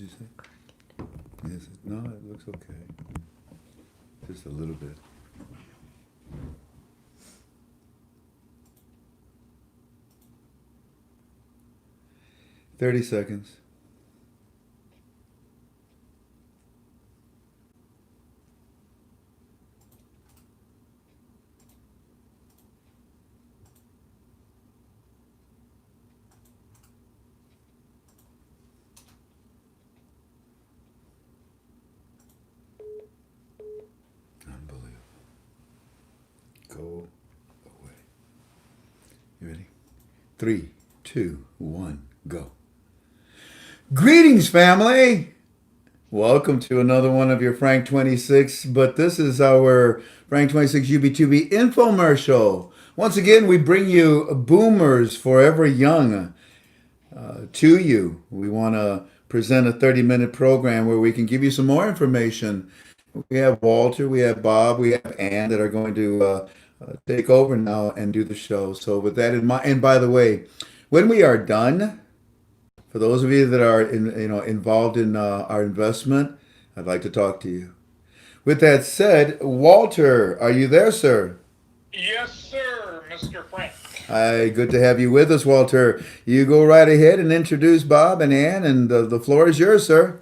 you say? Is it? No, it looks okay. Just a little bit. 30 seconds. Unbelievable. Go away. You ready? Three, two, one, go. Greetings, family! Welcome to another one of your Frank 26, but this is our Frank 26 UB2B infomercial. Once again, we bring you boomers forever young to you. We want to present a 30-minute program where we can give you some more information. We have Walter, we have Bob, we have Ann that are going to take over now and do the show. So with that in mind, and by the way, when we are done, for those of you that are involved in our investment, I'd like to talk to you. With that said, Walter, are you there, sir? Yes, sir, Mr. Frank. Hi, good to have you with us, Walter. You go right ahead and introduce Bob and Ann, and the floor is yours, sir.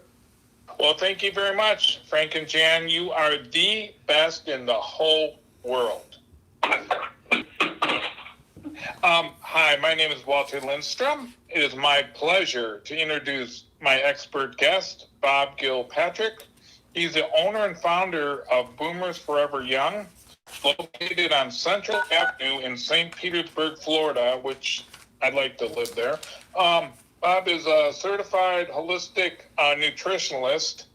Well, thank you very much, Frank and Jan. You are the best in the whole world. Hi, my name is Walter Lindstrom. It is my pleasure to introduce my expert guest, Bob Gilpatrick. He's the owner and founder of Boomers Forever Young, located on Central Avenue in St. Petersburg, Florida, which I'd like to live there. Bob is a certified holistic nutritionalist.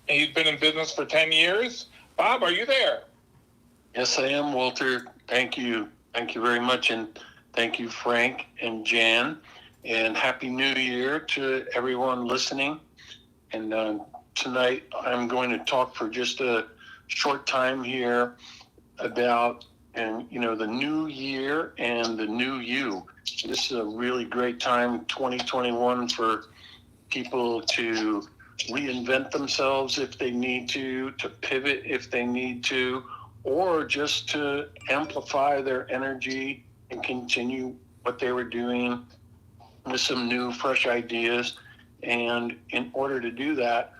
He's been in business for 10 years. Bob, are you there? Yes, I am, Walter. Thank you. Thank you very much. And thank you, Frank and Jan. And Happy New Year to everyone listening. And tonight I'm going to talk for just a short time here about the new year and the new you. This is a really great time, 2021, for people to reinvent themselves if they need to pivot if they need to, or just to amplify their energy and continue what they were doing with some new, fresh ideas. And in order to do that,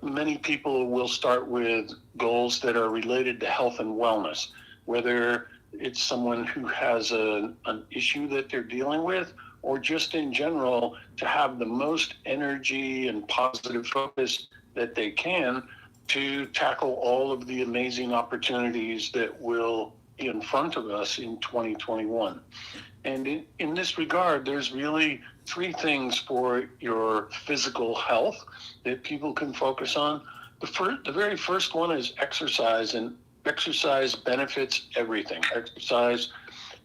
many people will start with goals that are related to health and wellness, whether it's someone who has an issue that they're dealing with, or just in general to have the most energy and positive focus that they can to tackle all of the amazing opportunities that will be in front of us in 2021. And in this regard, there's really three things for your physical health that people can focus on. The very first one is exercise, and exercise benefits everything. Exercise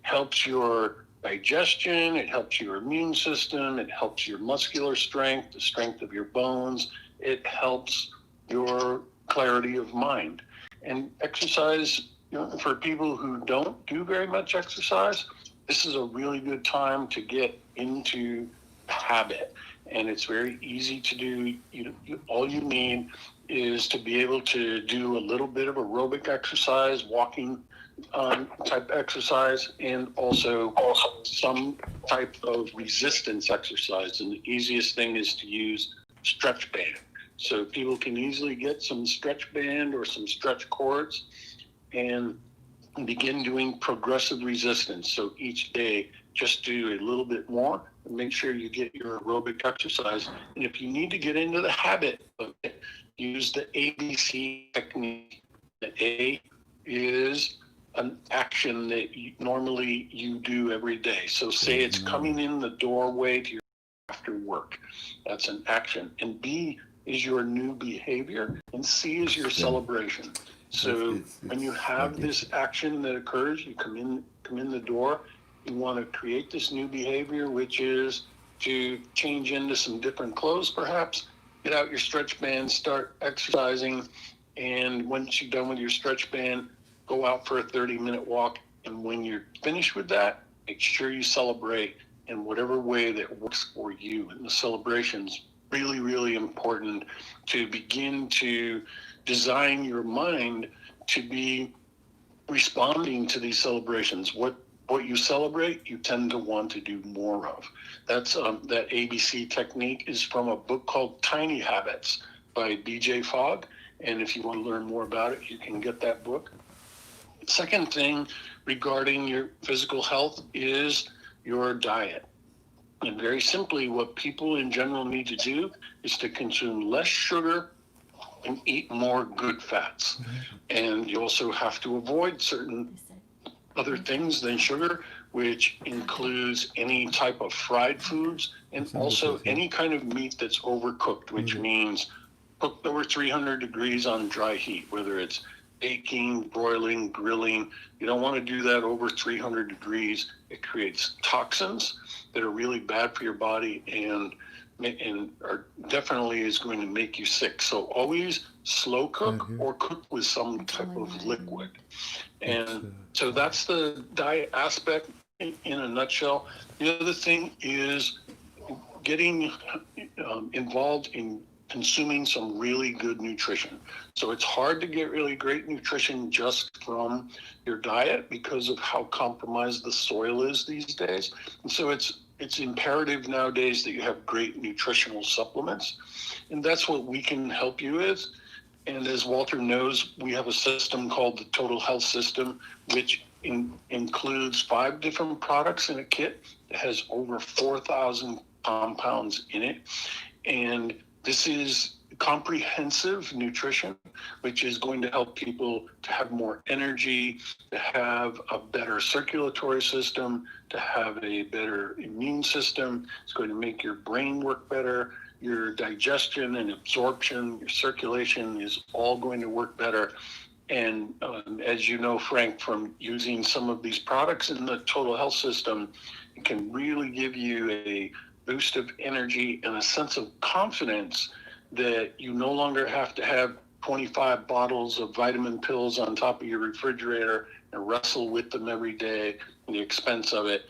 helps your digestion, it helps your immune system, it helps your muscular strength, the strength of your bones, it helps your clarity of mind. And exercise, for people who don't do very much exercise, this is a really good time to get into habit. And it's very easy to do. All you need is to be able to do a little bit of aerobic exercise, walking type exercise, and also some type of resistance exercise. And the easiest thing is to use stretch band. So people can easily get some stretch band or some stretch cords and begin doing progressive resistance. So each day, just do a little bit more and make sure you get your aerobic exercise. And if you need to get into the habit of it, use the ABC technique. The A is an action that normally you do every day. So say it's coming in the doorway to your after work. That's an action. And B is your new behavior, and C is your celebration. So when you have this action that occurs, you come in the door, you want to create this new behavior, which is to change into some different clothes, perhaps, get out your stretch band, start exercising. And once you're done with your stretch band, go out for a 30-minute walk. And when you're finished with that, make sure you celebrate in whatever way that works for you. And the celebrations really, really important to begin to design your mind to be responding to these celebrations. What you celebrate, you tend to want to do more of. That's that ABC technique is from a book called Tiny Habits by BJ Fogg. And if you want to learn more about it, you can get that book. Second thing regarding your physical health is your diet. And very simply, what people in general need to do is to consume less sugar and eat more good fats. And you also have to avoid certain other things than sugar, which includes any type of fried foods and also any kind of meat that's overcooked, which means cooked over 300 degrees on dry heat, whether it's baking, broiling, grilling. You don't want to do that over 300 degrees. It creates toxins that are really bad for your body and are definitely is going to make you sick. So always slow cook or cook with some type of liquid. And so that's the diet aspect in a nutshell. The other thing is getting involved in consuming some really good nutrition. So it's hard to get really great nutrition just from your diet because of how compromised the soil is these days. And so it's imperative nowadays that you have great nutritional supplements. And that's what we can help you with. And as Walter knows, we have a system called the Total Health System, which includes 5 different products in a kit that has over 4,000 compounds in it. And this is comprehensive nutrition, which is going to help people to have more energy, to have a better circulatory system, to have a better immune system. It's going to make your brain work better. Your digestion and absorption, your circulation is all going to work better. And as you know, Frank, from using some of these products in the Total Health System, it can really give you a boost of energy and a sense of confidence that you no longer have to have 25 bottles of vitamin pills on top of your refrigerator and wrestle with them every day and the expense of it.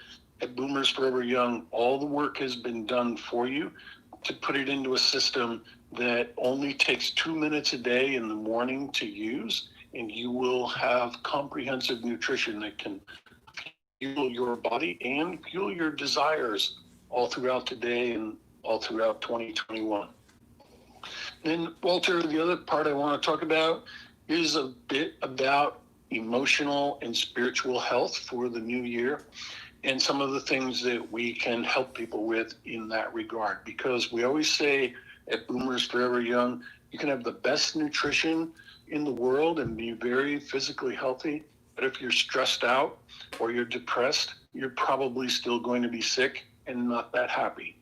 At Boomers Forever Young, all the work has been done for you to put it into a system that only takes 2 minutes a day in the morning to use, and you will have comprehensive nutrition that can fuel your body and fuel your desires all throughout the day and all throughout 2021. Then, Walter, the other part I want to talk about is a bit about emotional and spiritual health for the new year and some of the things that we can help people with in that regard. Because we always say at Boomers Forever Young, you can have the best nutrition in the world and be very physically healthy, but if you're stressed out or you're depressed, you're probably still going to be sick and not that happy.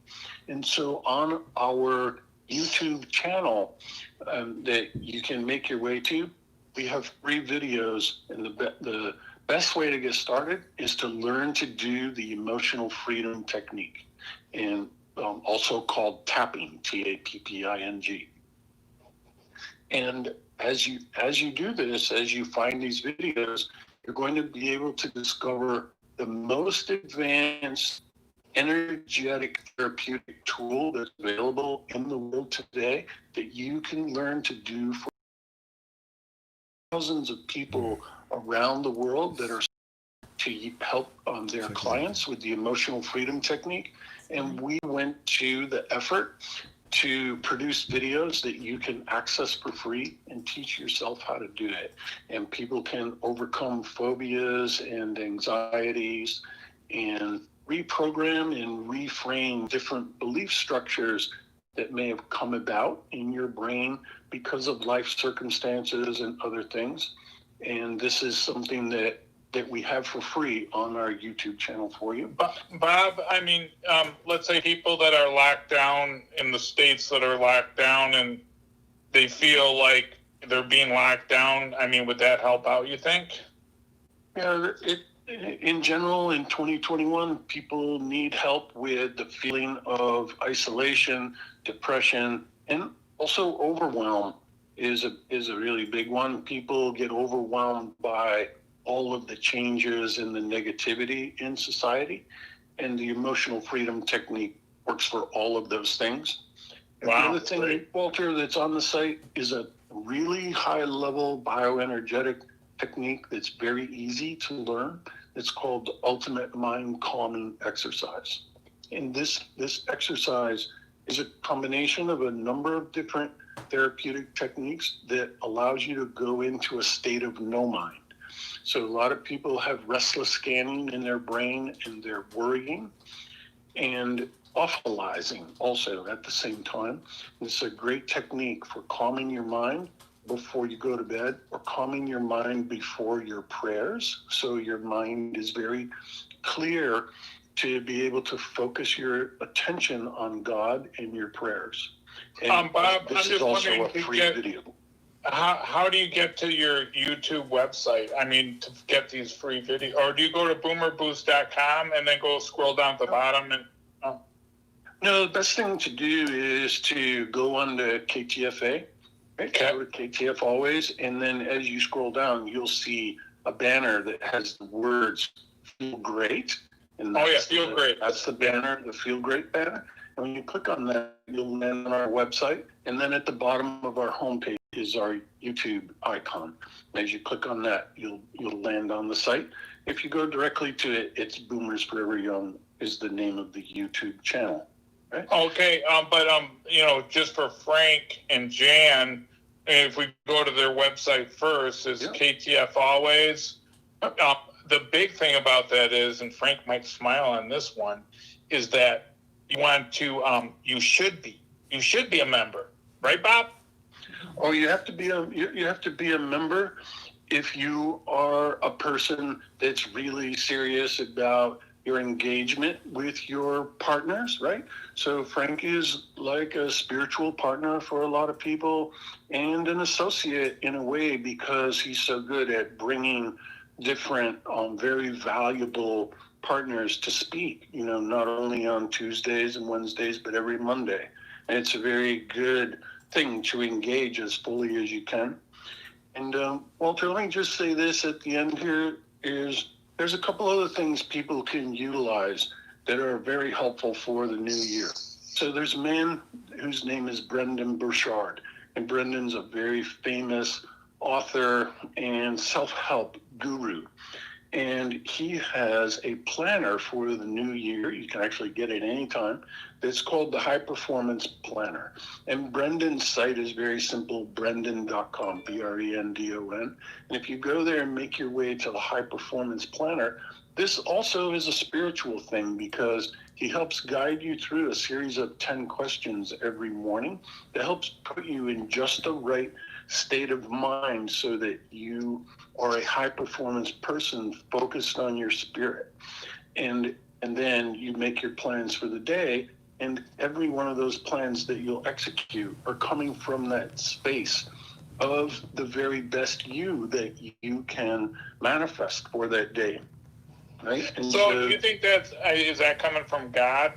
And so on our YouTube channel that you can make your way to, we have 3 videos, and the best way to get started is to learn to do the emotional freedom technique, and also called tapping, Tapping. And as you do this, as you find these videos, you're going to be able to discover the most advanced energetic therapeutic tool that's available in the world today that you can learn to do for thousands of people around the world that are to help their clients with the emotional freedom technique. And we went to the effort to produce videos that you can access for free and teach yourself how to do it. And people can overcome phobias and anxieties and reprogram and reframe different belief structures that may have come about in your brain because of life circumstances and other things. And this is something that we have for free on our YouTube channel for you. Bob, I mean, let's say people that are locked down in the states that are locked down and they feel like they're being locked down. I mean, would that help out, you think? Yeah, in general, in 2021, people need help with the feeling of isolation, depression, and also overwhelm is a really big one. People get overwhelmed by all of the changes and the negativity in society, and the emotional freedom technique works for all of those things. The other thing, Walter, that's on the site is a really high-level bioenergetic technique that's very easy to learn. It's called the Ultimate Mind Calming Exercise. And this exercise is a combination of a number of different therapeutic techniques that allows you to go into a state of no mind. So a lot of people have restless scanning in their brain and they're worrying and awfulizing also at the same time. It's a great technique for calming your mind before you go to bed, or calming your mind before your prayers, so your mind is very clear to be able to focus your attention on God and your prayers. And Bob, this I'm is just also wondering, a free video. How do you get to your YouTube website? I mean, to get these free videos, or do you go to boomerboost.com and then go scroll down to the bottom and? No, the best thing to do is to go on to KTFA, right? Okay. Go to KTF always, and then as you scroll down, you'll see a banner that has the words "Feel Great." And Feel Great. That's the banner, the Feel Great banner. And when you click on that, you'll land on our website, and then at the bottom of our homepage is our YouTube icon. As you click on that, you'll land on the site. If you go directly to it, it's Boomers Forever Young is the name of the YouTube channel. Right? Okay, but just for Frank and Jan, if we go to their website first, is KTF Always. The big thing about that is, and Frank might smile on this one, is that you want to, you should be a member, right, Bob? Oh, you have to be a member if you are a person that's really serious about your engagement with your partners, right? So Frank is like a spiritual partner for a lot of people and an associate in a way, because he's so good at bringing different very valuable partners to speak, not only on Tuesdays and Wednesdays, but every Monday. And it's a very good thing to engage as fully as you can. And Walter, let me just say this at the end here is there's a couple other things people can utilize that are very helpful for the new year. So there's a man whose name is Brendan Burchard, and Brendan's a very famous author and self-help guru. And he has a planner for the new year. You can actually get it anytime. It's called the High Performance Planner. And Brendan's site is very simple, brendan.com, BRENDON. And if you go there and make your way to the High Performance Planner, this also is a spiritual thing, because he helps guide you through a series of 10 questions every morning that helps put you in just the right state of mind so that you are a high performance person focused on your spirit. And then you make your plans for the day, and every one of those plans that you'll execute are coming from that space of the very best you that you can manifest for that day. Right? And so do you think is that coming from God?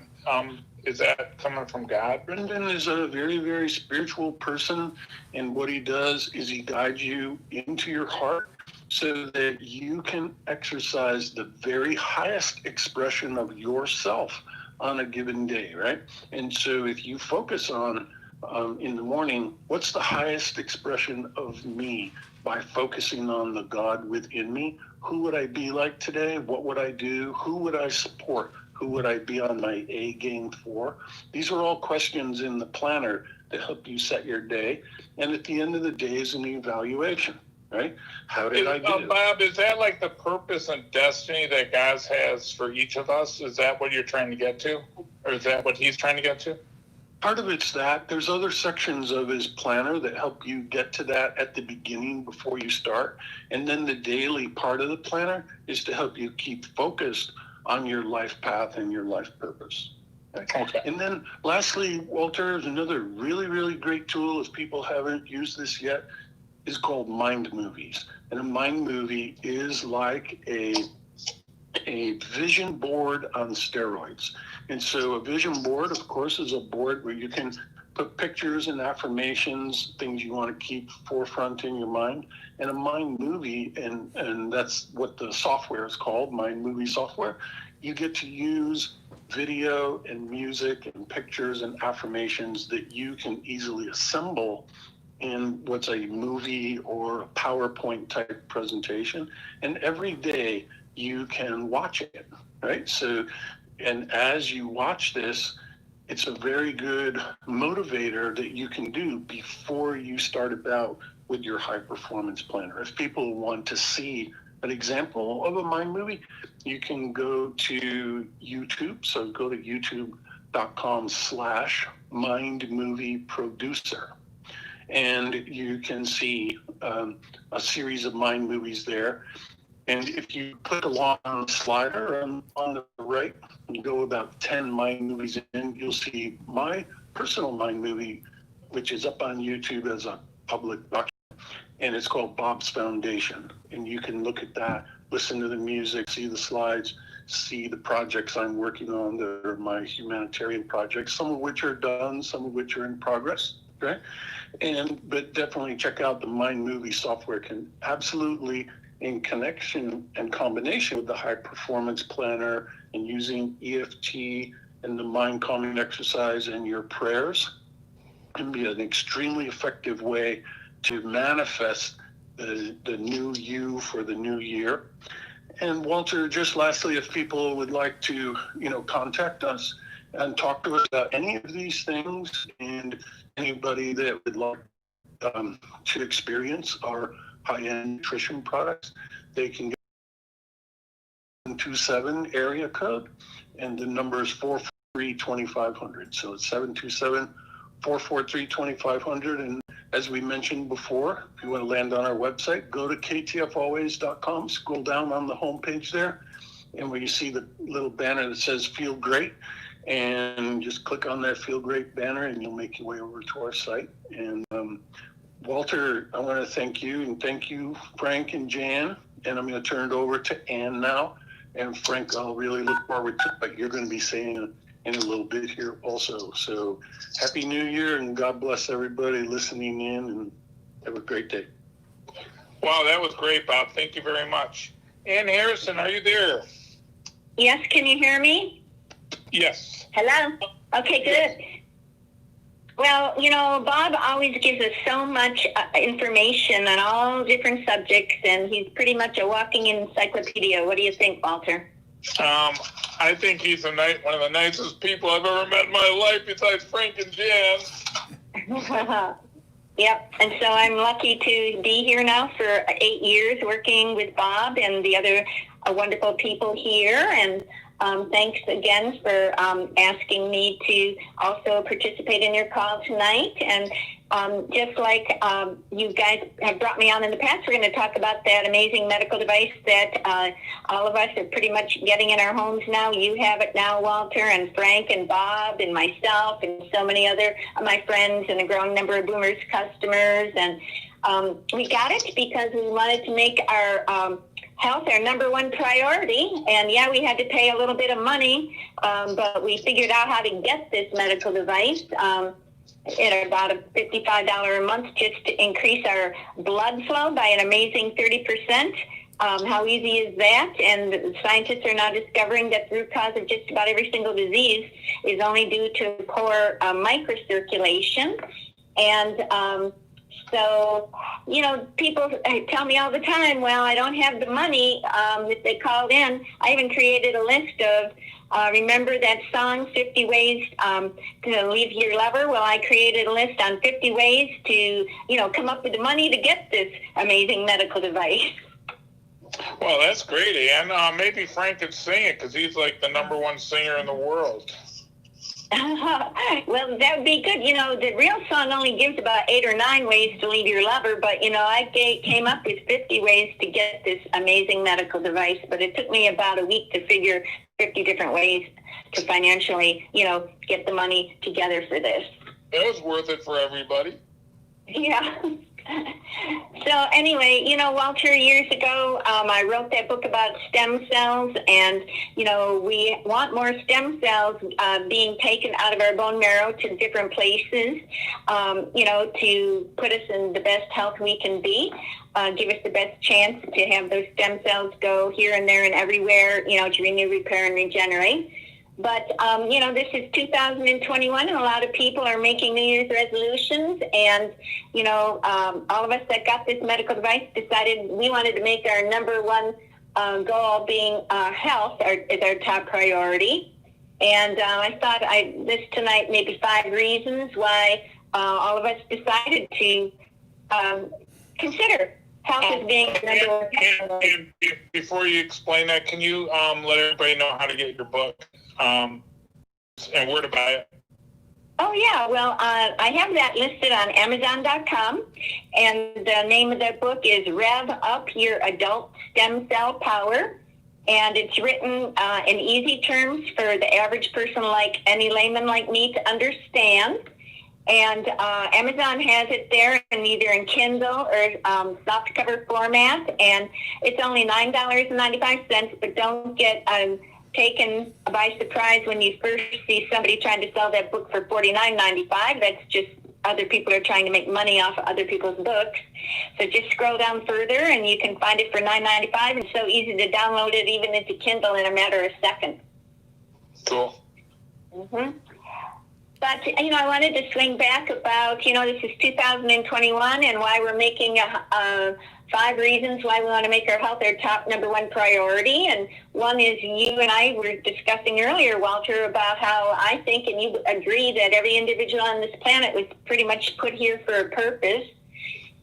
Is that coming from God? Brendan is a very, very spiritual person, and what he does is he guides you into your heart so that you can exercise the very highest expression of yourself on a given day, right? And so if you focus on in the morning, what's the highest expression of me by focusing on the God within me? Who would I be like today? What would I do? Who would I support? Who would I be on my A game for? These are all questions in the planner that help you set your day. And at the end of the day is an evaluation, right? How did I do? Bob, is that like the purpose and destiny that God has for each of us? Is that what you're trying to get to? Or is that what he's trying to get to? Part of it's that. There's other sections of his planner that help you get to that at the beginning before you start. And then the daily part of the planner is to help you keep focused on your life path and your life purpose. Okay. And then lastly, Walter, is another really, really great tool, if people haven't used this yet, is called Mind Movies. And a mind movie is like a vision board on steroids. And so a vision board, of course, is a board where you can put pictures and affirmations, things you want to keep forefront in your mind. And a mind movie, and that's what the software is called, mind movie software. You get to use video and music and pictures and affirmations that you can easily assemble in what's a movie or a PowerPoint type presentation. And every day you can watch it, right? So, and as you watch this, it's a very good motivator that you can do before you start about with your high performance planner. If people want to see an example of a mind movie, you can go to YouTube. So go to youtube.com/mindmovieproducer. And you can see a series of mind movies there. And if you click along on the slider on the right, you go about 10 mind movies in, you'll see my personal mind movie, which is up on YouTube as a public document, and it's called Bob's Foundation. And you can look at that, listen to the music, see the slides, see the projects I'm working on that are my humanitarian projects, some of which are done, some of which are in progress, right? But definitely check out the mind movie software. Can absolutely, in connection and combination with the high performance planner and using EFT and the mind calming exercise and your prayers, can be an extremely effective way to manifest the new you for the new year. And Walter, just lastly, if people would like to, contact us and talk to us about any of these things, and anybody that would like to experience our high-end nutrition products, they can get 727 area code, and the number is 443-2500. So it's 727-443-2500. And as we mentioned before, if you want to land on our website, go to ktfalways.com, scroll down on the homepage there, and where you see the little banner that says Feel Great, and just click on that Feel Great banner and you'll make your way over to our site. And Walter, I want to thank you, and thank you, Frank and Jan. And I'm going to turn it over to Ann now. And Frank, I'll really look forward to what you're going to be saying in a little bit here also. So Happy New Year, and God bless everybody listening in, and have a great day. Wow, that was great, Bob. Thank you very much. Ann Harrison, are you there? Yes, can you hear me? Yes. Hello? Okay, good. Well, Bob always gives us so much information on all different subjects, and he's pretty much a walking encyclopedia. What do you think, Walter? I think he's one of the nicest people I've ever met in my life, besides Frank and Jan. Yep, and so I'm lucky to be here now for 8 years working with Bob and the other wonderful people here, and thanks again for asking me to also participate in your call tonight. And just like you guys have brought me on in the past, we're going to talk about that amazing medical device that all of us are pretty much getting in our homes now. You have it now, Walter, and Frank and Bob and myself and so many other of my friends and a growing number of Boomers customers. And we got it because we wanted to make our health our number one priority. And yeah, we had to pay a little bit of money, but we figured out how to get this medical device at about a $55 a month just to increase our blood flow by an amazing 30%. How easy is that? And the scientists are now discovering that the root cause of just about every single disease is only due to poor microcirculation. And so, people tell me all the time, well, I don't have the money. If they called in, I even created a list of, remember that song, 50 Ways to Leave Your Lover? Well, I created a list on 50 ways to, come up with the money to get this amazing medical device. Well, that's great, Ann. Maybe Frank could sing it, because he's like the number one singer in the world. Well, that would be good. The real song only gives about 8 or 9 ways to leave your lover, but, I came up with 50 ways to get this amazing medical device, but it took me about a week to figure 50 different ways to financially, get the money together for this. It was worth it for everybody. Yeah. So anyway, Walter, years ago, I wrote that book about stem cells, and, we want more stem cells being taken out of our bone marrow to different places, to put us in the best health we can be, give us the best chance to have those stem cells go here and there and everywhere, to renew, repair, and regenerate. But, this is 2021, and a lot of people are making New Year's resolutions. And, all of us that got this medical device decided we wanted to make our number one goal being health is our top priority. And I thought this tonight maybe 5 reasons why all of us decided to consider health as being the number one priority. And before you explain that, can you let everybody know how to get your book and where to buy it? Oh, yeah. Well, I have that listed on Amazon.com, and the name of the book is Rev Up Your Adult Stem Cell Power, and it's written in easy terms for the average person, like any layman like me, to understand. And Amazon has it there either in Kindle or softcover format, and it's only $9.95, but don't get taken by surprise when you first see somebody trying to sell that book for $49.95. That's just other people are trying to make money off of other people's books. So just scroll down further and you can find it for $9.95. It's so easy to download it even into Kindle in a matter of seconds. Cool. Mm-hmm. But, I wanted to swing back about, this is 2021 and why we're making 5 reasons why we want to make our health our top number one priority. And one is you and I were discussing earlier, Walter, about how I think, and you agree, that every individual on this planet was pretty much put here for a purpose.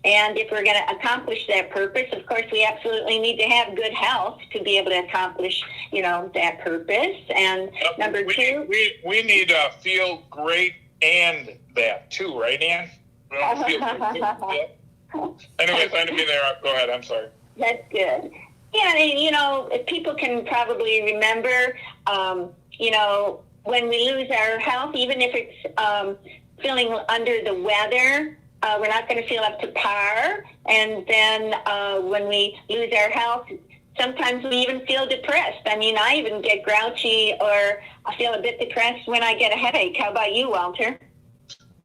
And if we're going to accomplish that purpose, of course, we absolutely need to have good health to be able to accomplish, that purpose. And number 2, we need to feel great and that too, right, Ann? We don't feel good. Anyways, I didn't mean to interrupt. Go ahead. I'm sorry. That's good. Yeah, and, people can probably remember, when we lose our health, even if it's feeling under the weather, we're not going to feel up to par. And then when we lose our health, sometimes we even feel depressed. I mean, I even get grouchy or I feel a bit depressed when I get a headache. How about you, Walter?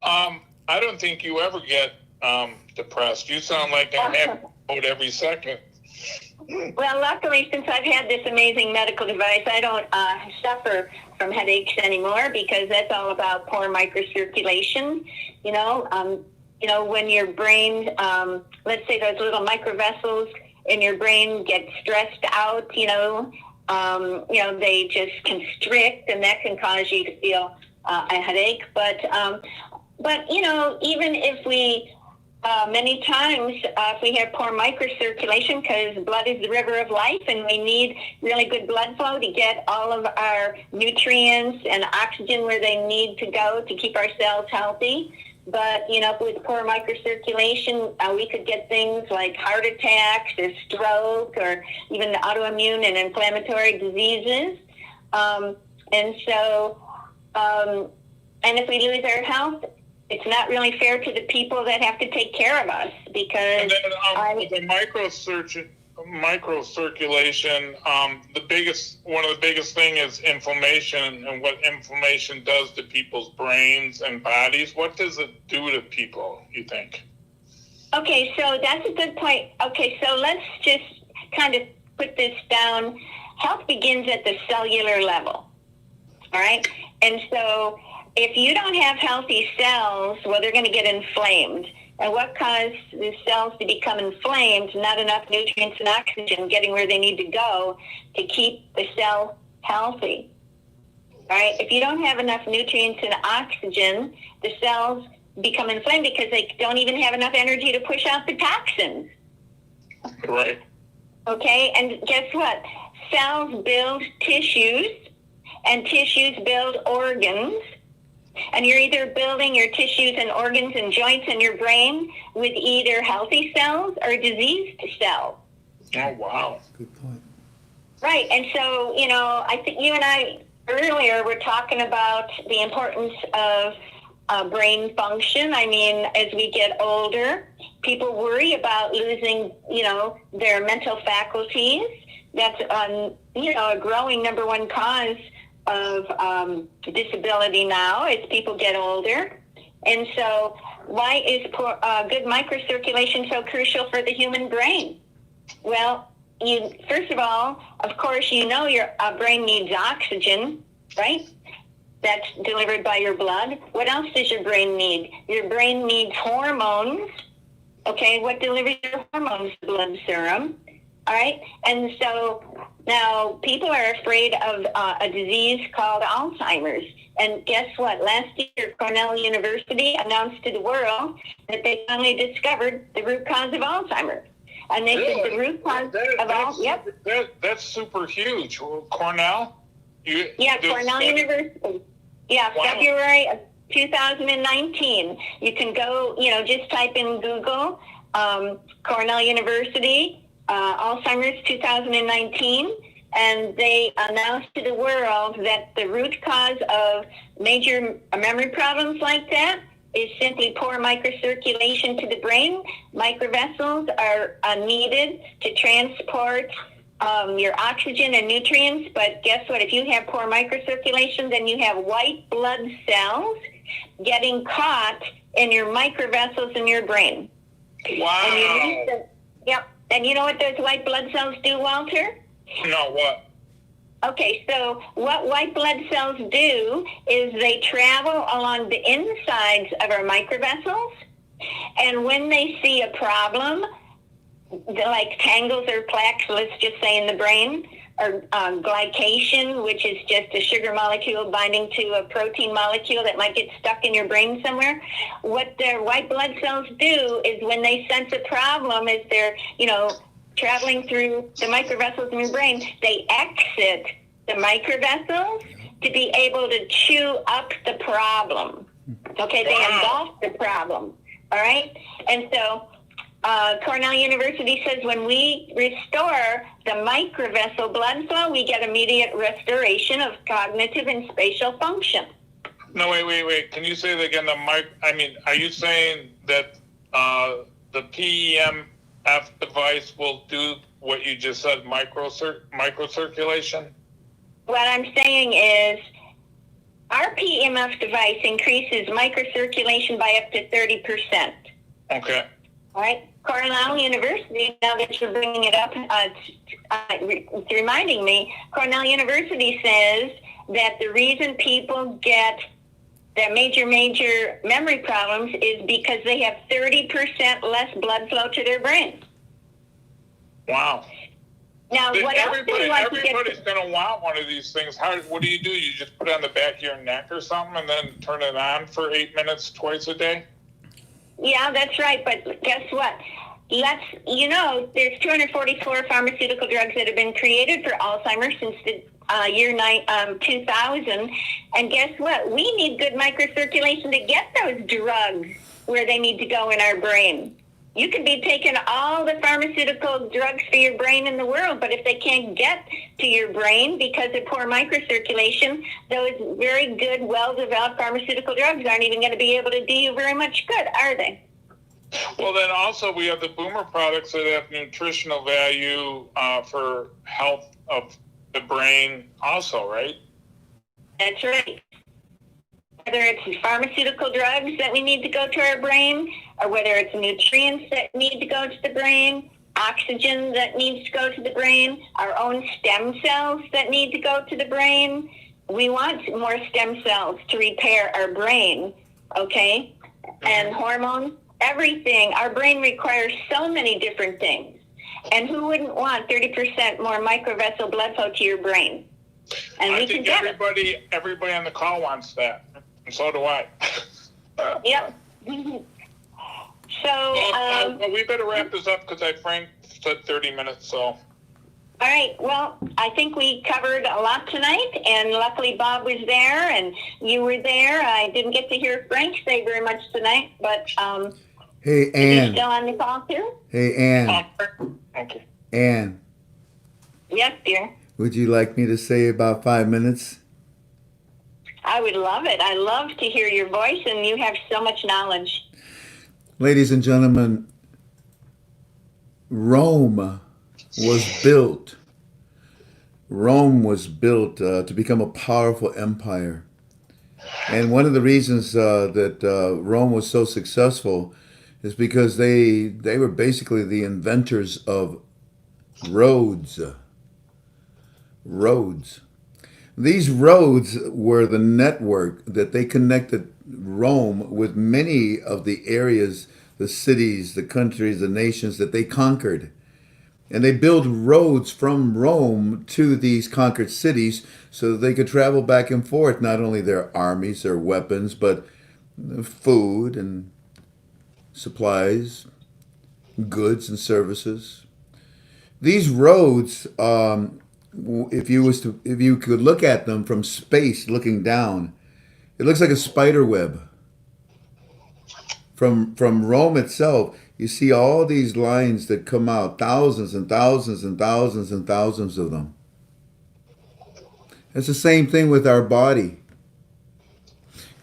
I don't think you ever get depressed. You sound like I'm having mode every second. Well, luckily, since I've had this amazing medical device, I don't suffer from headaches anymore because that's all about poor microcirculation. When your brain, let's say those little microvessels in your brain get stressed out, they just constrict, and that can cause you to feel a headache. But even if we many times, if we have poor microcirculation, because blood is the river of life, and we need really good blood flow to get all of our nutrients and oxygen where they need to go to keep our cells healthy. But, with poor microcirculation, we could get things like heart attacks or stroke or even autoimmune and inflammatory diseases. And if we lose our health, it's not really fair to the people that have to take care of us because... And then the microcirculation, one of the biggest thing is inflammation and what inflammation does to people's brains and bodies. What does it do to people, you think? Okay, so that's a good point. Okay, so let's just kind of put this down. Health begins at the cellular level, all right? And so if you don't have healthy cells, well, they're going to get inflamed. And what caused the cells to become inflamed? Not enough nutrients and oxygen getting where they need to go to keep the cell healthy. All right? If you don't have enough nutrients and oxygen, the cells become inflamed because they don't even have enough energy to push out the toxins. Right. Okay? And guess what? Cells build tissues, and tissues build organs. And you're either building your tissues and organs and joints in your brain with either healthy cells or diseased cells. Oh, wow. Good point. Right. And so, I think you and I earlier were talking about the importance of brain function. I mean, as we get older, people worry about losing, their mental faculties. That's, a growing number one cause of disability now as people get older. And so why is good microcirculation so crucial for the human brain? Well, first of all, of course, your brain needs oxygen. right? That's delivered by your blood. What else does your brain need? Your brain needs hormones. Okay, what delivers your hormones? Blood serum. All right, and so now people are afraid of a disease called Alzheimer's. And guess what? Last year, Cornell University announced to the world that they finally discovered the root cause of Alzheimer's. And they said the root cause That's super huge. Cornell? Cornell University. Yeah, wow. February of 2019. You can go, just type in Google, Cornell University, Alzheimer's 2019, and they announced to the world that the root cause of major memory problems like that is simply poor microcirculation to the brain. Microvessels are needed to transport your oxygen and nutrients, but guess what? If you have poor microcirculation, then you have white blood cells getting caught in your microvessels in your brain. Wow. And you know what those white blood cells do, Walter? No, what? Okay, so what white blood cells do is they travel along the insides of our microvessels, and when they see a problem, like tangles or plaques, let's just say in the brain, or glycation, which is just a sugar molecule binding to a protein molecule that might get stuck in your brain somewhere. What their white blood cells do is when they sense a problem, is they're, traveling through the microvessels in your brain, they exit the microvessels to be able to chew up the problem. Okay, they engulf the problem. All right? And so Cornell University says when we restore the microvessel blood flow, we get immediate restoration of cognitive and spatial function. No, wait. Can you say that again? Are you saying that the PEMF device will do what you just said, microcirculation? What I'm saying is our PEMF device increases microcirculation by up to 30%. Okay. All right. Cornell University, now that you're bringing it up, it's reminding me, Cornell University says that the reason people get their major memory problems is because they have 30% less blood flow to their brain. Wow. Now, what else do you want to get? Everybody's going to want one of these things. What do? You just put it on the back of your neck or something and then turn it on for 8 minutes twice a day? Yeah, that's right. But guess what? There's 244 pharmaceutical drugs that have been created for Alzheimer's since the year 2000. And guess what? We need good microcirculation to get those drugs where they need to go in our brain. You could be taking all the pharmaceutical drugs for your brain in the world, but if they can't get to your brain because of poor microcirculation, those very good, well-developed pharmaceutical drugs aren't even going to be able to do you very much good, are they? Well, then also we have the Boomer products that have nutritional value for health of the brain also, right? That's right. Whether it's pharmaceutical drugs that we need to go to our brain, or whether it's nutrients that need to go to the brain, oxygen that needs to go to the brain, our own stem cells that need to go to the brain. We want more stem cells to repair our brain, okay? And hormones, everything. Our brain requires so many different things. And who wouldn't want 30% more microvessel blood flow to your brain? And I think everybody on the call wants that. And so do I. Yep. So, we better wrap this up because Frank said 30 minutes, so. All right. Well, I think we covered a lot tonight, and luckily Bob was there and you were there. I didn't get to hear Frank say very much tonight, but hey, Ann. Are you still on the call too? Hey, Ann. Thank you. Ann. Yes, dear. Would you like me to say about 5 minutes? I would love it. I love to hear your voice, and you have so much knowledge. Ladies and gentlemen, Rome was built. Rome was built to become a powerful empire. And one of the reasons that Rome was so successful is because they were basically the inventors of roads. These roads were the network that they connected Rome with many of the areas, the cities, the countries, the nations that they conquered. And they built roads from Rome to these conquered cities so that they could travel back and forth, not only their armies, their weapons, but food and supplies, goods and services. These roads, if you could look at them from space, looking down, it looks like a spider web. From Rome itself, you see all these lines that come out, thousands and thousands and thousands and thousands of them. It's the same thing with our body.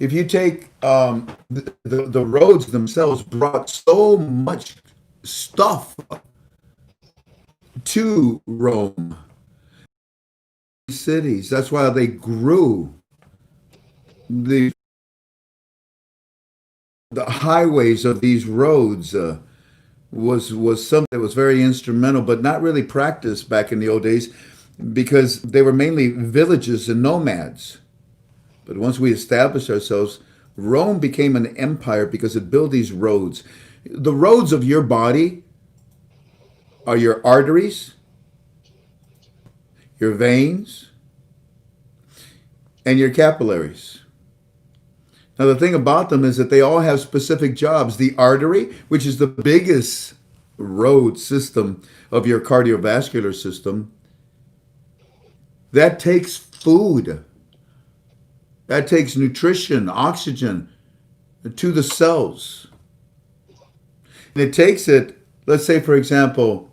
If you take the roads themselves brought so much stuff to Rome, cities. That's why they grew. The highways of these roads was something that was very instrumental, but not really practiced back in the old days because they were mainly villages and nomads. But once we established ourselves, Rome became an empire because it built these roads. The roads of your body are your arteries, your veins, and your capillaries. Now, the thing about them is that they all have specific jobs. The artery, which is the biggest road system of your cardiovascular system, that takes food. That takes nutrition, oxygen to the cells. And it takes it, let's say, for example,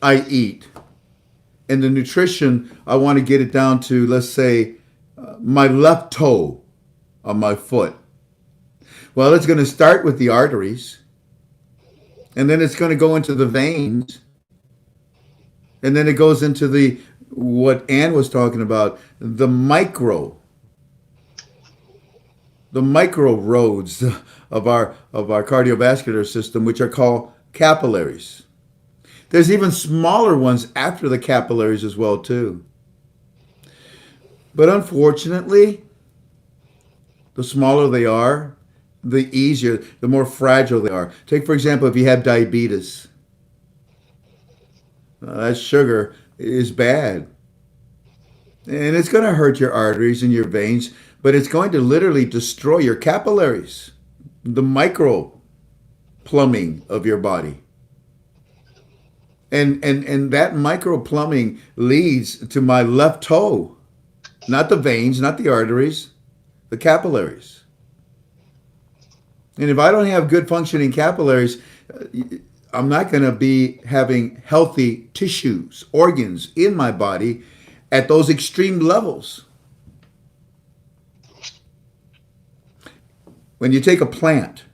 I eat. And the nutrition, I want to get it down to, let's say, my left toe on my foot. Well, it's going to start with the arteries. And then it's going to go into the veins. And then it goes into what Ann was talking about, the micro roads of our cardiovascular system, which are called capillaries. There's even smaller ones after the capillaries as well, too. But unfortunately, the smaller they are, the easier, the more fragile they are. Take, for example, if you have diabetes. That sugar is bad. And it's going to hurt your arteries and your veins, but it's going to literally destroy your capillaries, the micro plumbing of your body. And that micro plumbing leads to my left toe, not the veins, not the arteries, the capillaries. And if I don't have good functioning capillaries, I'm not going to be having healthy tissues, organs in my body at those extreme levels. When you take a plant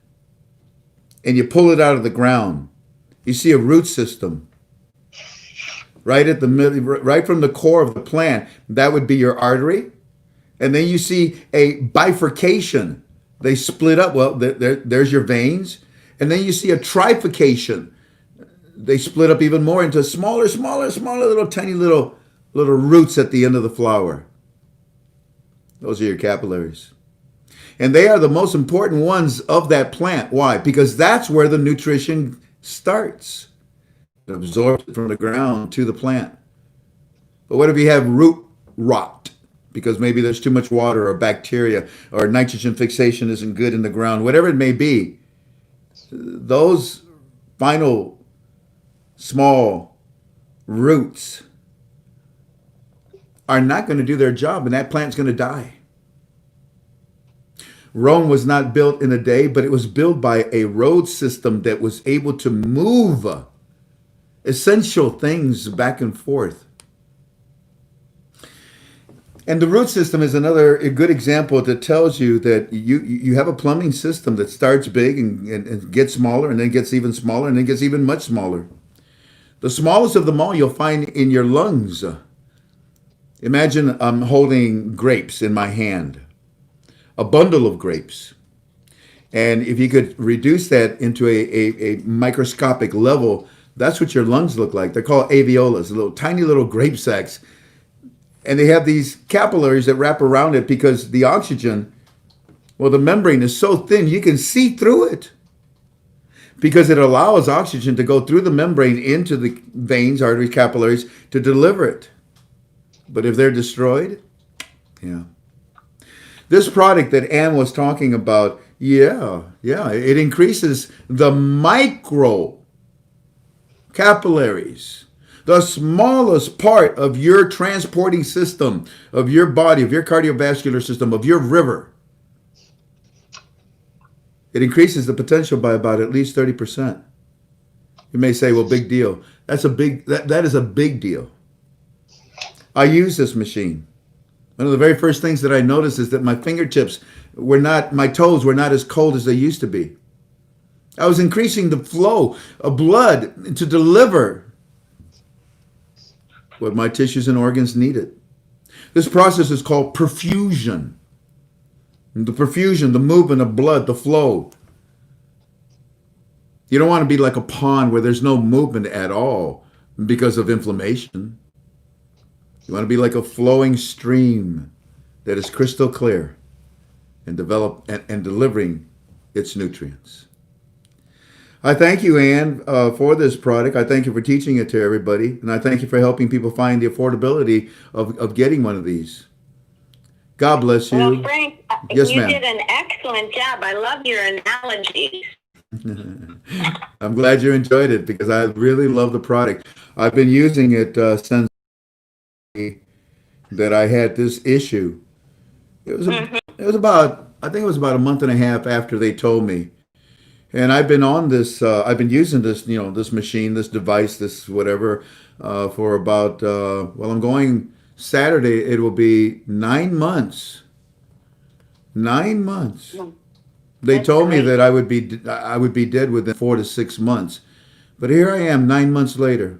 and you pull it out of the ground, you see a root system right at the middle, right from the core of the plant. That would be your artery. And then you see a bifurcation. They split up. Well, there's your veins. And then you see a trifurcation. They split up even more into smaller, little tiny little roots at the end of the flower. Those are your capillaries. And they are the most important ones of that plant. Why? Because that's where the nutrition starts. It absorbs it from the ground to the plant. But what if you have root rot? Because maybe there's too much water or bacteria or nitrogen fixation isn't good in the ground, whatever it may be. Those final small roots are not going to do their job, and that plant's going to die. Rome was not built in a day, but it was built by a road system that was able to move essential things back and forth. And the root system is a good example that tells you that you have a plumbing system that starts big and gets smaller and then gets even smaller and then gets even much smaller. The smallest of them all you'll find in your lungs. Imagine I'm holding grapes in my hand, a bundle of grapes. And if you could reduce that into a microscopic level, that's what your lungs look like. They're called alveolus, tiny little grape sacs. And they have these capillaries that wrap around it because the oxygen, well, the membrane is so thin you can see through it because it allows oxygen to go through the membrane into the veins, arteries, capillaries to deliver it. But if they're destroyed, yeah. This product that Ann was talking about, it increases the micro capillaries, the smallest part of your transporting system, of your body, of your cardiovascular system, of your river. It increases the potential by about at least 30%. You may say, well, big deal. That is a big deal. I use this machine. One of the very first things that I noticed is that my fingertips my toes were not as cold as they used to be. I was increasing the flow of blood to deliver what my tissues and organs needed. This process is called perfusion. The perfusion, the movement of blood, the flow. You don't want to be like a pond where there's no movement at all because of inflammation. You want to be like a flowing stream that is crystal clear and delivering its nutrients. I thank you, Ann, for this product. I thank you for teaching it to everybody, and I thank you for helping people find the affordability of getting one of these. God bless you. Well, Frank, yes, you ma'am. did an excellent job. I love your analogies. I'm glad you enjoyed it because I really love the product. I've been using it since that I had this issue. It was about a month and a half after they told me. And I've been on this, I've been using this, this machine, this device, this whatever, for about, I'm going Saturday, it will be 9 months. 9 months. They told me that I would be dead within 4 to 6 months. But here I am 9 months later.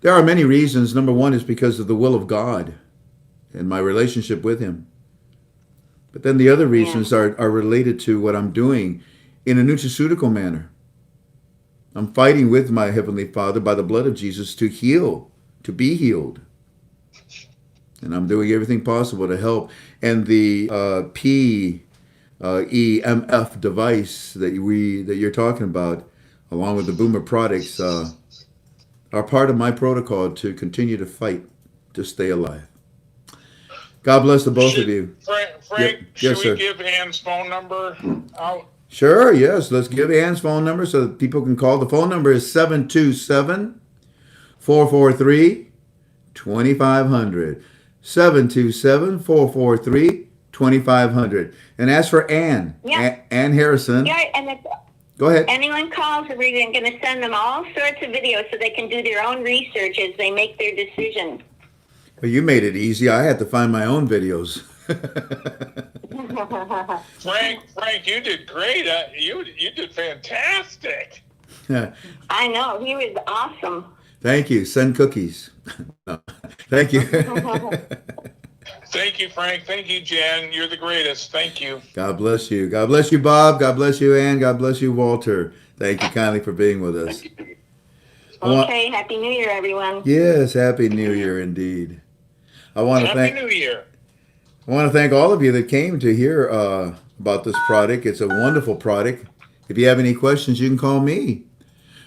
There are many reasons. Number one is because of the will of God and my relationship with Him. But then the other reasons are related to what I'm doing in a nutraceutical manner. I'm fighting with my Heavenly Father by the blood of Jesus to heal, to be healed. And I'm doing everything possible to help. And the EMF device that you're talking about, along with the Boomer products, are part of my protocol to continue to fight to stay alive. God bless the both of you. Frank, Yes, should sir. we give Ann's phone number out? Sure, yes. Let's give Ann's phone number so that people can call. The phone number is 727-443-2500. 727-443-2500. And as for Ann, Ann Harrison. Yeah, and if Go ahead. anyone calls, we're going to send them all sorts of videos so they can do their own research as they make their decision. Well, you made it easy. I had to find my own videos. Frank, you did great. You did fantastic. I know. He was awesome. Thank you. Send cookies. No. Thank you. Thank you, Frank. Thank you, Jan. You're the greatest. Thank you. God bless you. God bless you, Bob. God bless you, Ann. God bless you, Walter. Thank you kindly for being with us. Okay. Happy New Year, everyone. Yes, Happy New Year indeed. I want to Happy New Year. I want to thank all of you that came to hear about this product. It's a wonderful product. If you have any questions, you can call me.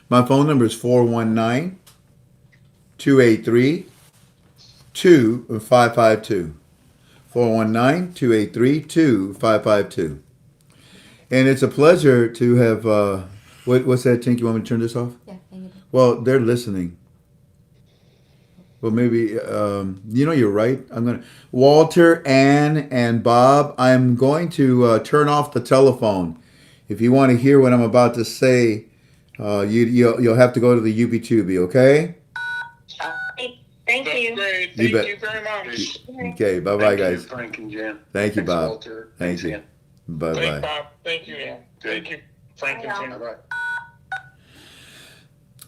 My phone number is 419-283-2552. 419-283-2552. And it's a pleasure to have, what's that, Tink? You want me to turn this off? Yeah, hang it up. Well, they're listening. Well, maybe, you're right. Walter, Ann, and Bob, I'm going to turn off the telephone. If you want to hear what I'm about to say, you'll have to go to the UB2B, okay? Thank That's you. great. You Thank bet. you very much. Okay, bye-bye, Thank you, guys. Frank and Jan. Thank you, Thanks, Bob. Walter. Thank Thanks, you. Ann. Thank Bye-bye. Bob. Thank you, Ann. Thank you, Frank and Jan. Bye-bye.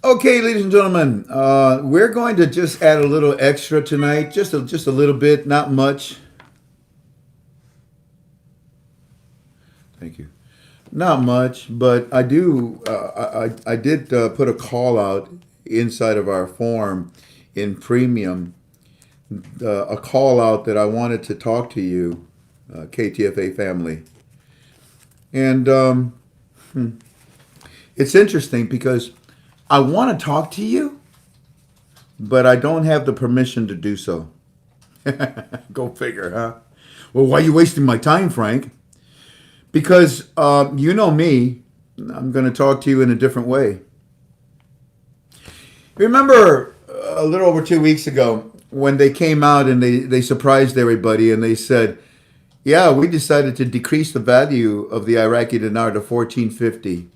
Okay, ladies and gentlemen, we're going to just add a little extra tonight, just a little bit, not much. Thank you. Not much, but I do. I did put a call out inside of our form in premium a call out that I wanted to talk to you, KTFA family. And it's interesting because I want to talk to you, but I don't have the permission to do so. Go figure, huh? Well, why are you wasting my time, Frank? Because you know me, I'm going to talk to you in a different way. Remember a little over 2 weeks ago when they came out and they surprised everybody and they said, yeah, we decided to decrease the value of the Iraqi dinar to 1450.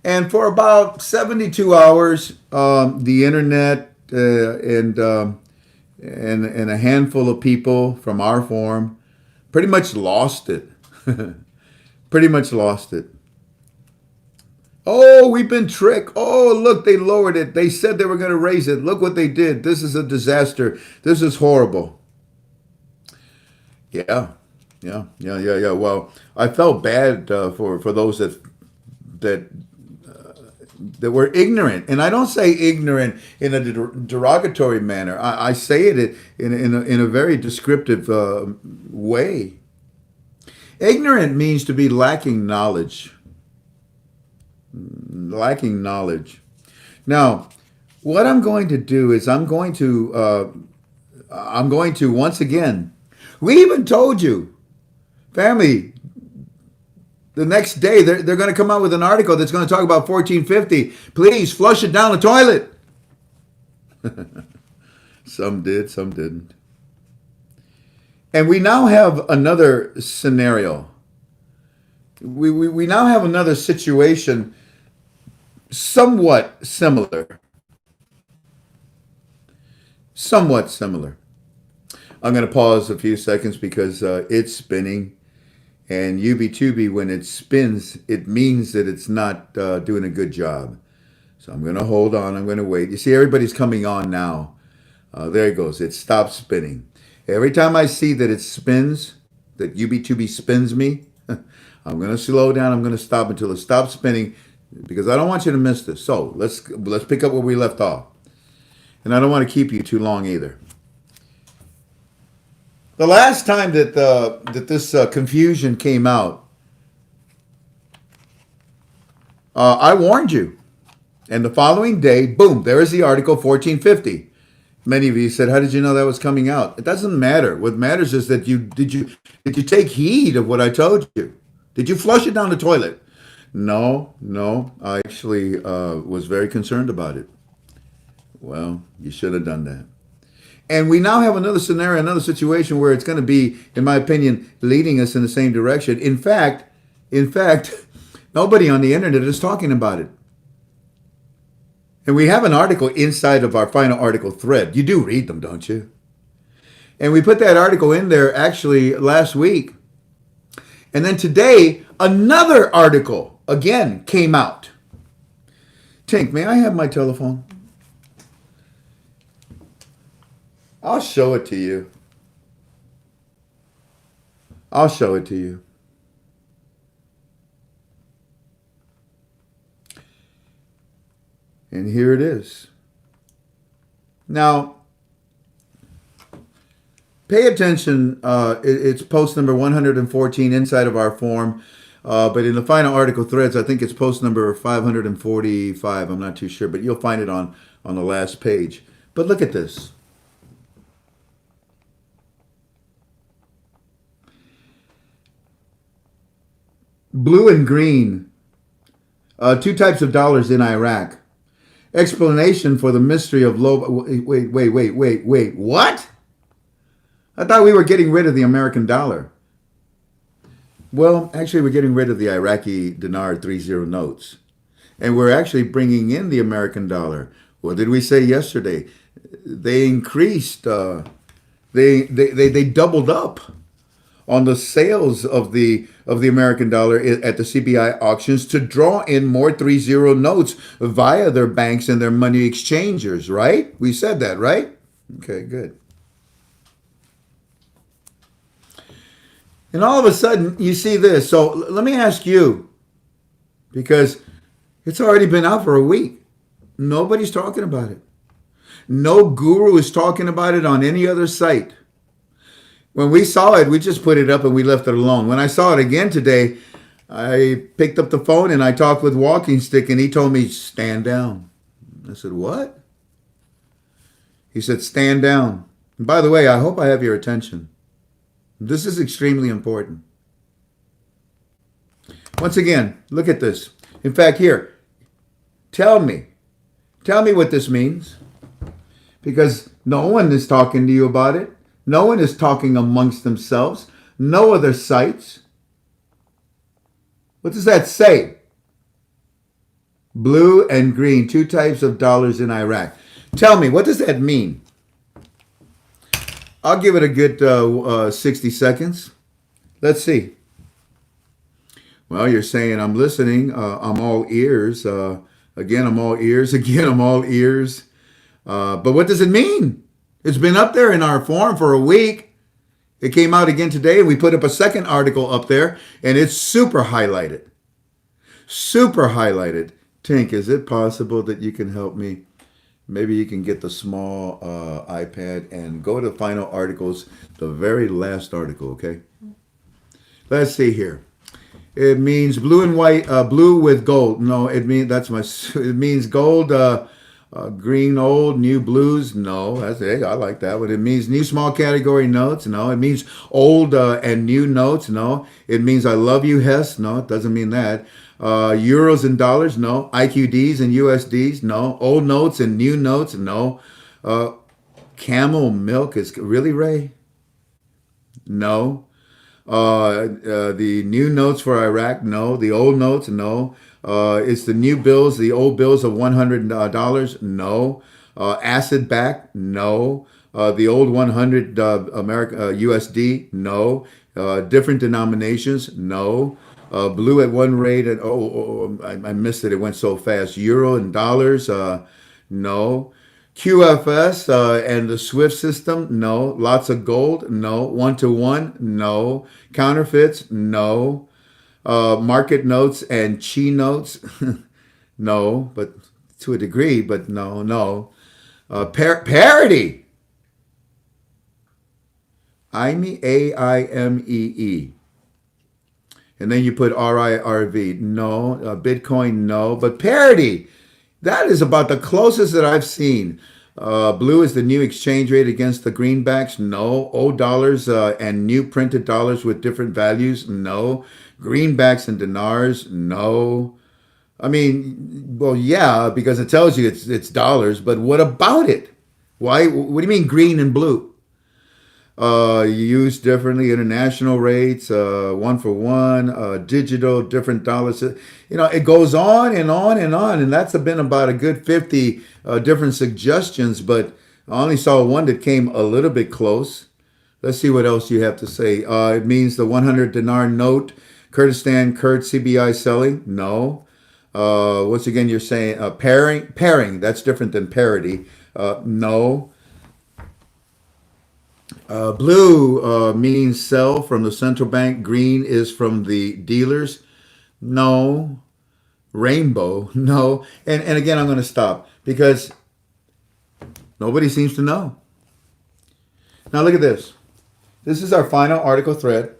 And for about 72 hours, the internet and a handful of people from our forum pretty much lost it. Pretty much lost it. Oh, we've been tricked. Oh, look, they lowered it. They said they were going to raise it. Look what they did. This is a disaster. This is horrible. Yeah. Well, I felt bad for those that were ignorant, and I don't say ignorant in a derogatory manner. I say it in a very descriptive way. Ignorant means to be lacking knowledge. Lacking knowledge. Now, what I'm going to do is I'm going to once again. We even told you, family. The next day they're going to come out with an article that's going to talk about 1450. Please flush it down the toilet. Some did, some didn't. And we now have another scenario. We now have another situation somewhat similar. Somewhat similar. I'm going to pause a few seconds because it's spinning. And UB2B, when it spins, it means that it's not doing a good job. So I'm going to hold on. I'm going to wait. You see, everybody's coming on now. There it goes. It stopped spinning. Every time I see that it spins, that UB2B spins me, I'm going to slow down. I'm going to stop until it stops spinning because I don't want you to miss this. So let's pick up where we left off. And I don't want to keep you too long either. The last time that this confusion came out, I warned you. And the following day, boom, there is the article 1450. Many of you said, how did you know that was coming out? It doesn't matter. What matters is that did you take heed of what I told you? Did you flush it down the toilet? No. I actually was very concerned about it. Well, you should have done that. And we now have another scenario, another situation where it's going to be, in my opinion, leading us in the same direction. In fact, nobody on the internet is talking about it. And we have an article inside of our final article thread. You do read them, don't you? And we put that article in there actually last week. And then today, another article again came out. Tink, may I have my telephone? I'll show it to you. I'll show it to you. And here it is. Now, pay attention. It's post number 114 inside of our form. But in the final article threads, I think it's post number 545. I'm not too sure, but you'll find it on the last page. But look at this. Blue and green, two types of dollars in Iraq. Explanation for the mystery of low... Wait, what? I thought we were getting rid of the American dollar. Well, actually, we're getting rid of the Iraqi dinar 30 notes. And we're actually bringing in the American dollar. What did we say yesterday? They increased, they doubled up on the sales of the American dollar at the CBI auctions to draw in more 30 notes via their banks and their money exchangers, right? We said that, right? Okay, good. And all of a sudden, you see this. So let me ask you, because it's already been out for a week. Nobody's talking about it. No guru is talking about it on any other site. When we saw it, we just put it up and we left it alone. When I saw it again today, I picked up the phone and I talked with Walking Stick, and he told me, stand down. I said, what? He said, stand down. And by the way, I hope I have your attention. This is extremely important. Once again, look at this. In fact, here, tell me what this means. Because no one is talking to you about it. No one is talking amongst themselves. No other sites. What does that say? Blue and green, 2 types of dollars in Iraq. Tell me, what does that mean? I'll give it a good 60 seconds. Let's see. Well, you're saying I'm listening. I'm all ears. Again, I'm all ears. Again, I'm all ears. But what does it mean? It's been up there in our forum for a week. It came out again today. We put up a second article up there, and it's super highlighted. Super highlighted. Tink, is it possible that you can help me? Maybe you can get the small iPad and go to the final articles, the very last article, okay? Let's see here. It means blue and white, blue with gold. No, it means gold, green old, new blues. No, hey, I like that one. It means new small category notes. No, it means old and new notes. No, it means I love you, Hess. No, it doesn't mean that. Euros and dollars. No. IQDs and USDs. No. Old notes and new notes. No. Camel milk is really, Ray? No. The new notes for Iraq, no. The old notes, no. It's the new bills, the old bills of $100, no. Acid back, no. The old 100 USD, no. Different denominations, no. Blue at one rate, and I missed it. It went so fast. Euro and dollars, no. QFS and the SWIFT system, no. Lots of gold, no. 1-to-1, no. Counterfeits, no. Market notes and chi notes, no. But to a degree, but no. Parity. Aimee, AIMEE. And then you put RIRV, no. Bitcoin, no. But parity. That is about the closest that I've seen. Blue is the new exchange rate against the greenbacks. No. Old dollars and new printed dollars with different values. No. Greenbacks and dinars. No. I mean, well, yeah, because it tells you it's dollars. But what about it? Why? What do you mean green and blue? Used differently, international rates, 1-for-1, digital, different dollars. It goes on and on and on. And that's been about a good 50 different suggestions, but I only saw one that came a little bit close. Let's see what else you have to say. It means the 100 dinar note, Kurdistan, Kurd CBI selling. No. Once again, you're saying pairing. That's different than parity. No. Blue means sell from the central bank. Green is from the dealers. No. Rainbow. No. And again, I'm going to stop because nobody seems to know. Now look at this. This is our final article thread.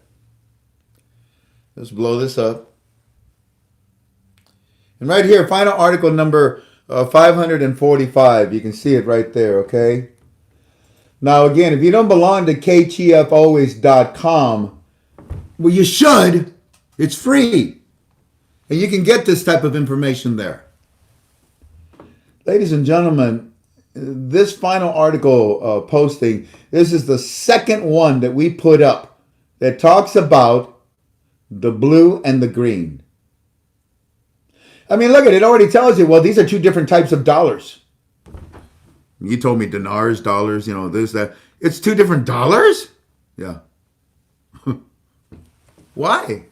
Let's blow this up. And right here, final article number 545. You can see it right there, okay? Now, again, if you don't belong to ktfalways.com, well, you should. It's free. And you can get this type of information there. Ladies and gentlemen, this final article posting, this is the second one that we put up that talks about the blue and the green. I mean, look at it. It already tells you, well, these are 2 different types of dollars. You told me dinars, dollars, this, that. It's 2 different dollars? Yeah. Why?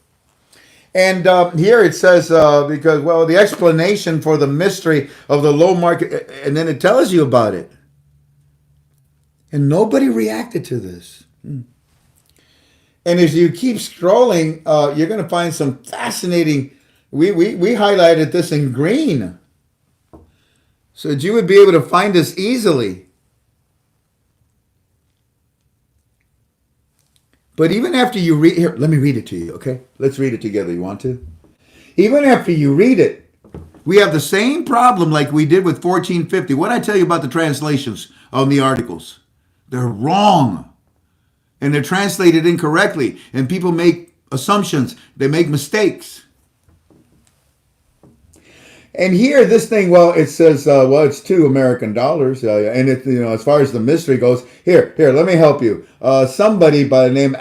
And here it says, because, well, the explanation for the mystery of the low market, and then it tells you about it. And nobody reacted to this. And as you keep scrolling, you're going to find some fascinating, we highlighted this in green. so that you would be able to find us easily. But even after you read, here, let me read it to you, okay? Let's read it together. You want to? Even after you read it, we have the same problem like we did with 1450. What did I tell you about the translations on the articles? They're wrong. And they're translated incorrectly. And people make assumptions. They make mistakes. And here, this thing, well, it says, it's $2 American. And it, as far as the mystery goes, here, let me help you. Somebody by the name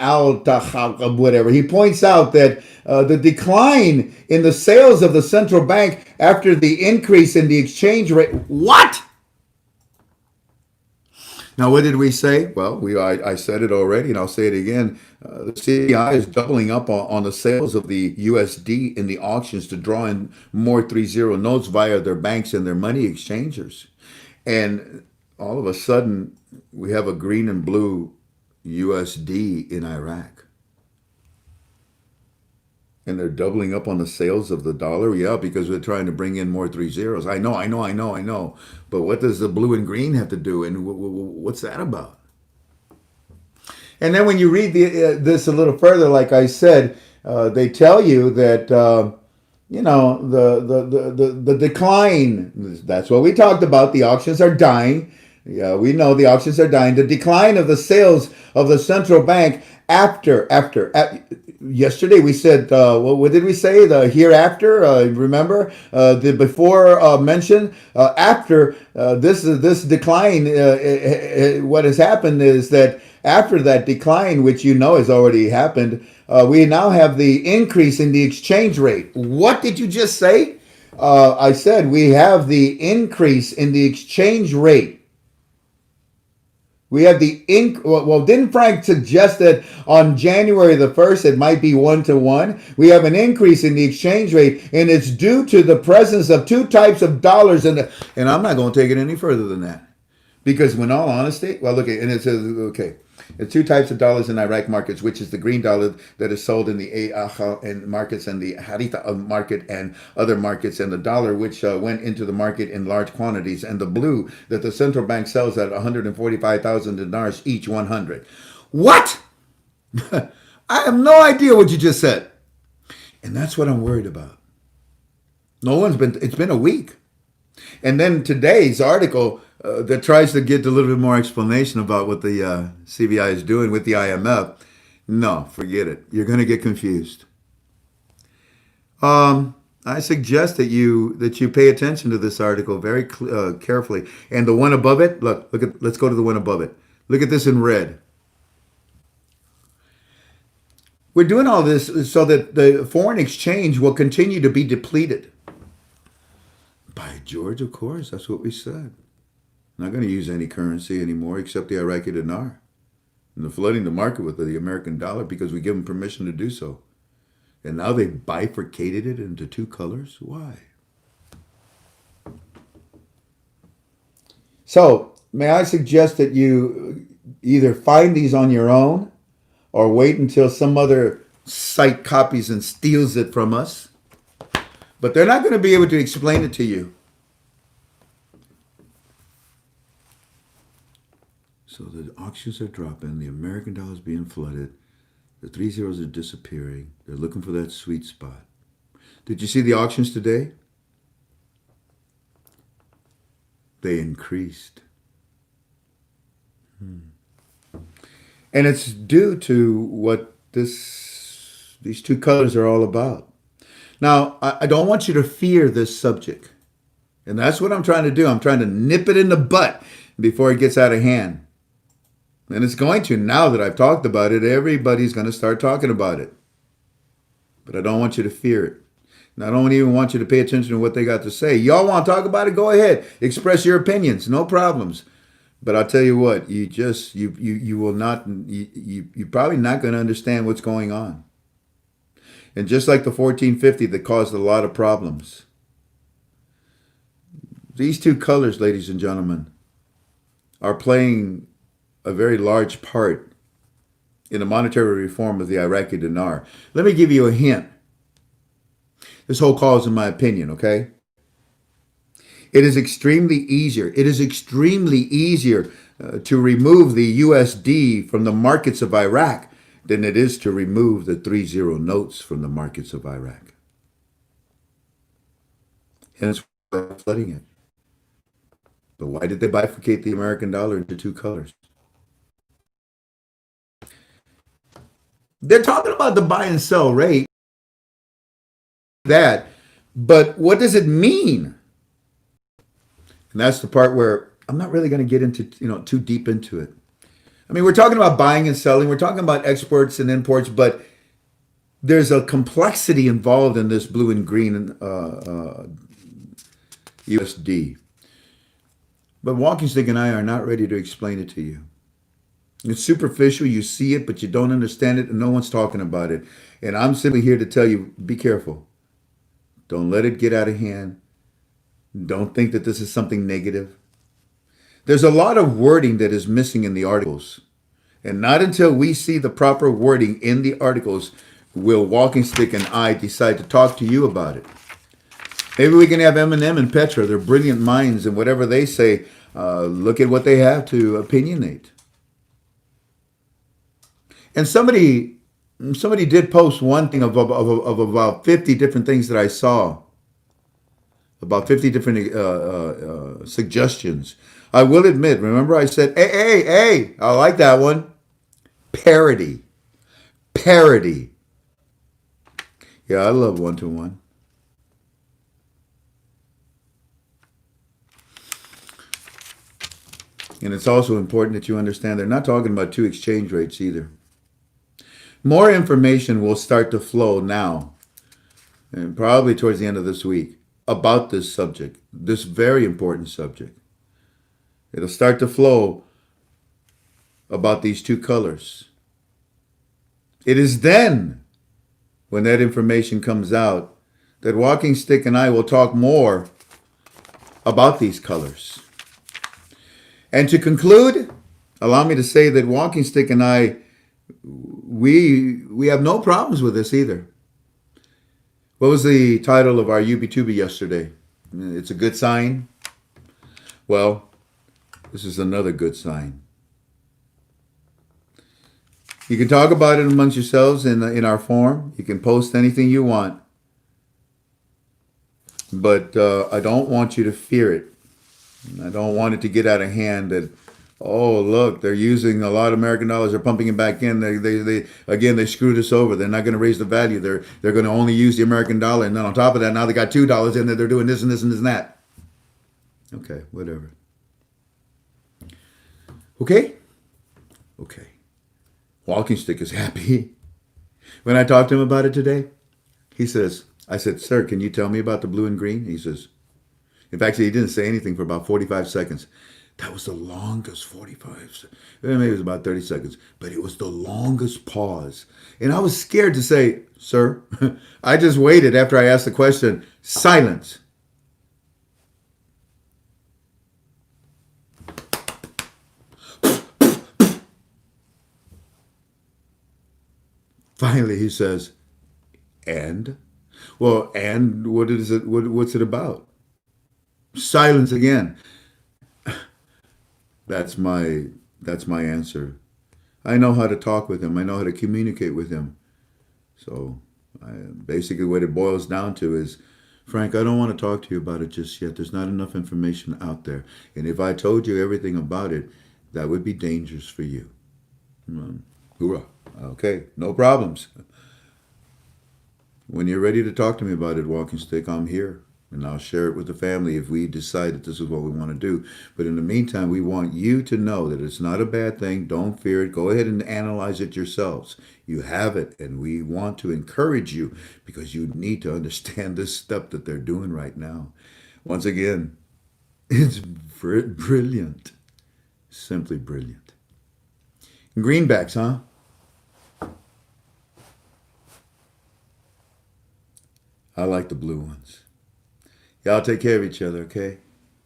whatever, he points out that the decline in the sales of the central bank after the increase in the exchange rate. What? Now, what did we say? Well, I said it already, and I'll say it again. The CBI is doubling up on the sales of the USD in the auctions to draw in more 3-0 notes via their banks and their money exchangers. And all of a sudden, we have a green and blue USD in Iraq. And they're doubling up on the sales of the dollar? Yeah, because we're trying to bring in more 3 zeros. I know. But what does the blue and green have to do? And what's that about? And then when you read this a little further, like I said, they tell you that, the decline, that's what we talked about. The auctions are dying. Yeah, we know the auctions are dying. The decline of the sales of the central bank after yesterday we said, what did we say? The hereafter, remember? The before mentioned, after this decline, what has happened is that after that decline, which has already happened, we now have the increase in the exchange rate. What did you just say? I said we have the increase in the exchange rate. We have didn't Frank suggest that on January the 1st it might be 1-to-1? We have an increase in the exchange rate, and it's due to the presence of two types of dollars and I'm not going to take it any further than that. Because in all honesty, well, look, and it says, okay, there's two types of dollars in Iraq markets, which is the green dollar that is sold in the AHA and markets and the Haritha market and other markets, and the dollar which went into the market in large quantities, and the blue that the central bank sells at 145,000 dinars each 100. What? I have no idea what you just said. And that's what I'm worried about. It's been a week. And then today's article that tries to get a little bit more explanation about what the CBI is doing with the IMF. No, forget it. You're going to get confused. I suggest that you pay attention to this article very carefully. And the one above it, let's go to the one above it. Look at this in red. We're doing all this so that the foreign exchange will continue to be depleted. By George, of course, that's what we said. Not going to use any currency anymore except the Iraqi dinar. And they're flooding the market with the American dollar because we give them permission to do so. And now they've bifurcated it into two colors. Why? So, may I suggest that you either find these on your own or wait until some other site copies and steals it from us. But they're not going to be able to explain it to you. So the auctions are dropping, the American dollar is being flooded, the 3 zeros are disappearing, they're looking for that sweet spot. Did you see the auctions today? They increased. And it's due to what these two colors are all about. Now, I don't want you to fear this subject. And that's what I'm trying to do. I'm trying to nip it in the butt before it gets out of hand. And it's going to. Now that I've talked about it, everybody's going to start talking about it. But I don't want you to fear it. And I don't even want you to pay attention to what they got to say. Y'all want to talk about it? Go ahead. Express your opinions. No problems. But I'll tell you what, you're probably not going to understand what's going on. And just like the 1450 that caused a lot of problems. These two colors, ladies and gentlemen, are playing a very large part in the monetary reform of the Iraqi dinar. Let me give you a hint. This whole call is in my opinion, okay? It is extremely easier. It is extremely easier to remove the USD from the markets of Iraq than it is to remove the 30 notes from the markets of Iraq. Hence, why they're flooding it. But why did they bifurcate the American dollar into two colors? They're talking about the buy and sell rate. That, but what does it mean? And that's the part where I'm not really going to get into, too deep into it. I mean, we're talking about buying and selling. We're talking about exports and imports, but there's a complexity involved in this blue and green USD. But Walking Stick and I are not ready to explain it to you. It's superficial. You see it, but you don't understand it, and no one's talking about it. And I'm simply here to tell you, be careful. Don't let it get out of hand. Don't think that this is something negative. There's a lot of wording that is missing in the articles. And not until we see the proper wording in the articles will Walking Stick and I decide to talk to you about it. Maybe we can have Eminem and Petra. They're brilliant minds, and whatever they say, look at what they have to opinionate. And somebody did post one thing of about 50 different things that I saw. About 50 different suggestions. I will admit, remember I said, hey, I like that one. Parody. Yeah, I love one-to-one. And it's also important that you understand they're not talking about two exchange rates either. More information will start to flow now, and probably towards the end of this week, about this subject, this very important subject. It'll start to flow about these two colors. It is then, when that information comes out, that Walking Stick and I will talk more about these colors. And to conclude, allow me to say that Walking Stick and I, we have no problems with this either. What was the title of our UB2B yesterday? It's a good sign. Well, this is another good sign. You can talk about it amongst yourselves in our forum. You can post anything you want. But I don't want you to fear it. I don't want it to get out of hand that, oh, look, they're using a lot of American dollars. They're pumping it back in. They screwed us over. They're not going to raise the value. They're going to only use the American dollar. And then on top of that, now they got $2 in there. They're doing this and this and this and that. Okay, whatever. Okay. Walking Stick is happy. When I talked to him about it today, I said, sir, can you tell me about the blue and green? He says, in fact, he didn't say anything for about 45 seconds. That was the longest 45. Maybe it was about 30 seconds, but it was the longest pause. And I was scared to say, sir, I just waited after I asked the question, silence. Finally, he says, and? Well, and what is it? What's it about? Silence again. That's my answer. I know how to talk with him. I know how to communicate with him. So basically what it boils down to is, Frank, I don't want to talk to you about it just yet. There's not enough information out there. And if I told you everything about it, that would be dangerous for you. Hoorah. Okay, no problems. When you're ready to talk to me about it, Walking Stick, I'm here. And I'll share it with the family if we decide that this is what we want to do. But in the meantime, we want you to know that it's not a bad thing. Don't fear it. Go ahead and analyze it yourselves. You have it, and we want to encourage you because you need to understand this step that they're doing right now. Once again, it's brilliant. Simply brilliant. Greenbacks, huh? I like the blue ones. Y'all take care of each other, okay?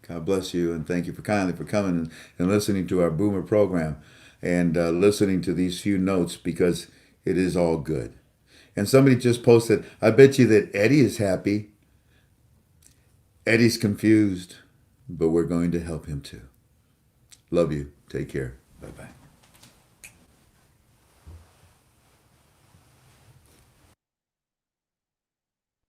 God bless you, and thank you kindly for coming and listening to our Boomer program and listening to these few notes because it is all good. And somebody just posted, I bet you that Eddie is happy. Eddie's confused. but we're going to help him too. Love you. Take care. Bye-bye.